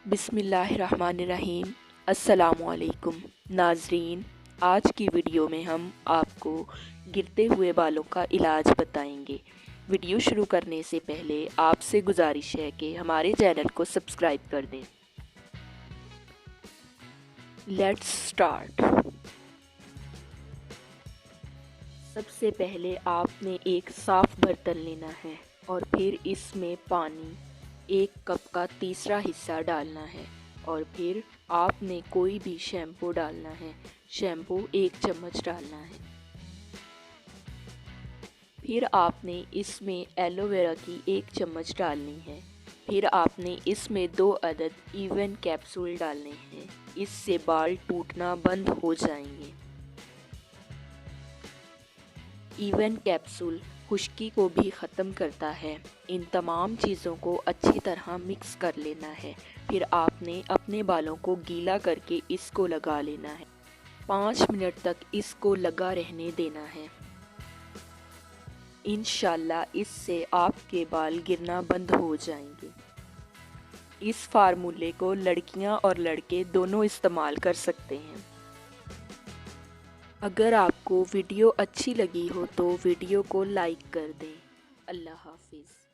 बिस्मिल्लाहिर्रहमानिर्रहीम। अस्सलामुअलैकुम नाजरीन, आज की वीडियो में हम आपको गिरते हुए बालों का इलाज बताएंगे। वीडियो शुरू करने से पहले आपसे गुजारिश है कि हमारे चैनल को सब्सक्राइब कर दें। Let's start. सबसे पहले आपने एक साफ़ बर्तन लेना है और फिर इसमें पानी 1 कप का तीसरा हिस्सा डालना है और फिर आपने कोई भी शैम्पू डालना है। शैम्पू 1 चम्मच डालना है। फिर आपने इसमें एलोवेरा की 1 चम्मच डालनी है। फिर आपने इसमें 2 अदद इवन कैप्सूल डालने हैं। इससे बाल टूटना बंद हो जाएंगे। इवन कैप्सूल खुश्की को भी ख़त्म करता है। इन तमाम चीज़ों को अच्छी तरह मिक्स कर लेना है। फिर आपने अपने बालों को गीला करके इसको लगा लेना है। 5 मिनट तक इसको लगा रहने देना है। इंशाल्लाह इससे आपके बाल गिरना बंद हो जाएंगे। इस फार्मूले को लड़कियां और लड़के दोनों इस्तेमाल कर सकते हैं। अगर आपको वीडियो अच्छी लगी हो तो वीडियो को लाइक कर दें। अल्लाह हाफिज़।